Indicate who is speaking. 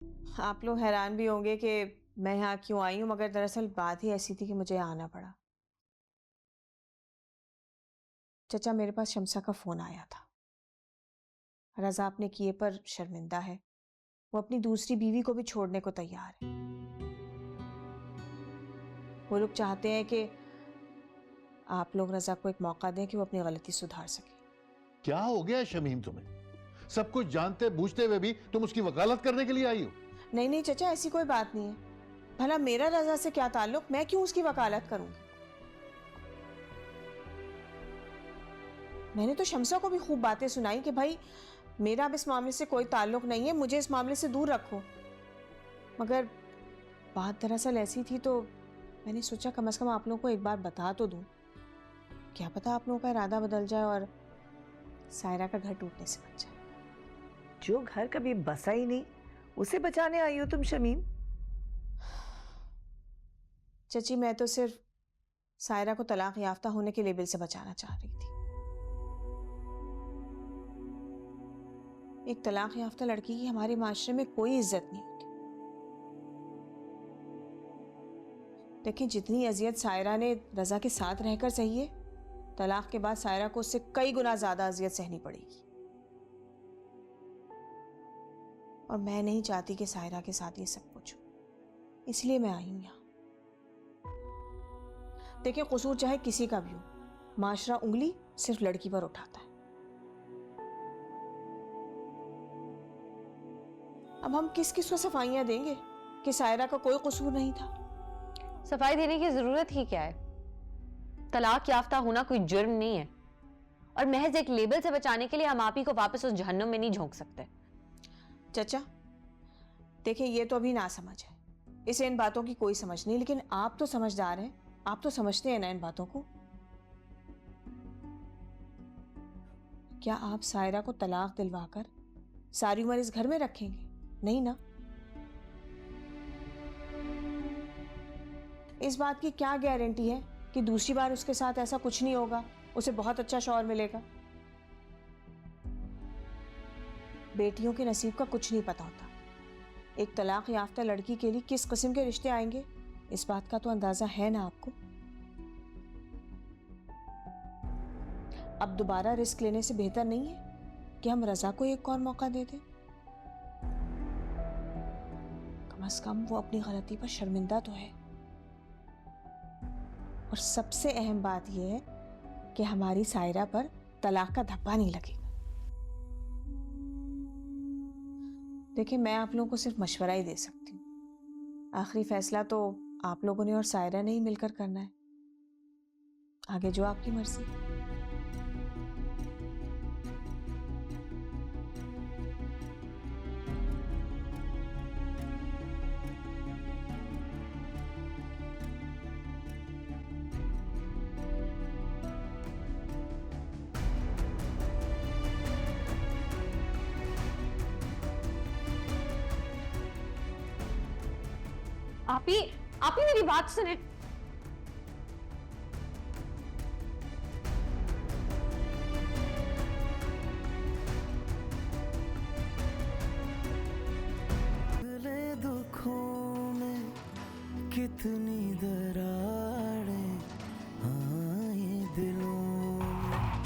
Speaker 1: आप लोग हैरान भी होंगे कि मैं यहाँ क्यों आई हूँ, मगर दरअसल बात ही ऐसी थी कि मुझे यहाँ आना पड़ा। चचा, मेरे पास शम्सा का फोन आया था। रजा अपने किए पर शर्मिंदा है। वो अपनी दूसरी बीवी को भी छोड़ने को तैयार है। वो लोग चाहते हैं कि आप लोग रजा को एक मौका दें कि वो अपनी गलती सुधार सके।
Speaker 2: क्या हो गया शमीम तुम्हें? सब कुछ जानते बूझते हुए भी तुम उसकी वकालत करने के लिए आई हो?
Speaker 1: नहीं नहीं चचा, ऐसी कोई बात नहीं है। भला मेरा रजा से क्या ताल्लुक? मैं क्यों उसकी वकालत करूंगी? मैंने तो शम्सा को भी खूब बातें सुनाई कि भाई मेरा अब इस मामले से कोई ताल्लुक नहीं है, मुझे इस मामले से दूर रखो। मगर बात दरअसल ऐसी थी तो मैंने सोचा कम से कम आप लोगों को एक बार बता तो दूं। क्या पता आप लोगों का इरादा बदल जाए और सायरा का घर टूटने से बच जाए।
Speaker 3: जो घर कभी बसा ही नहीं उसे बचाने आई हो तुम शमीम?
Speaker 1: चची, मैं तो सिर्फ सायरा को तलाक याफ्ता होने के लेबल से बचाना चाह रही थी। एक तलाक याफ्ता लड़की की हमारे माशरे में कोई इज्जत नहीं होती। लेकिन जितनी अजियत सायरा ने रजा के साथ रहकर सही है, तलाक के बाद सायरा को उससे कई गुना ज्यादा अजियत सहनी पड़ेगी। और मैं नहीं चाहती कि सायरा के साथ ये सब कुछ हो, इसलिए मैं आई हूं यहां। देखिए, कसूर चाहे किसी का भी हो, माशरा उंगली सिर्फ लड़की पर उठाता है। अब हम किस किस को सफाइयां देंगे कि सायरा का कोई कसूर नहीं था?
Speaker 4: सफाई देने की जरूरत ही क्या है? तलाक याफ्ता होना कोई जुर्म नहीं है, और महज एक लेबल से बचाने के लिए हम आप ही को वापस उस जहन्नुम में नहीं झोंक सकते।
Speaker 1: चचा, देखिए ये तो अभी ना समझ है, इसे इन बातों की कोई समझ नहीं, लेकिन आप तो समझदार हैं, आप तो समझते हैं ना इन बातों को। क्या आप सायरा को तलाक दिलवाकर सारी उम्र इस घर में रखेंगे? नहीं ना। इस बात की क्या गारंटी है कि दूसरी बार उसके साथ ऐसा कुछ नहीं होगा, उसे बहुत अच्छा शौहर मिलेगा? बेटियों के नसीब का कुछ नहीं पता होता। एक तलाक याफ्ता लड़की के लिए किस किस्म के रिश्ते आएंगे, इस बात का तो अंदाजा है ना आपको। अब दोबारा रिस्क लेने से बेहतर नहीं है कि हम रजा को एक और मौका दे दें? कम से कम वो अपनी गलती पर शर्मिंदा तो है। और सबसे अहम बात यह है कि हमारी सायरा पर तलाक का धब्बा नहीं लगेगा। देखिए, मैं आप लोगों को सिर्फ मशवरा ही दे सकती हूँ। आखिरी फैसला तो आप लोगों ने और सायरा ने ही मिलकर करना है। आगे जो आपकी मर्जी।
Speaker 4: आप ही मेरी बात सुने।
Speaker 5: दुखों में कितनी दरार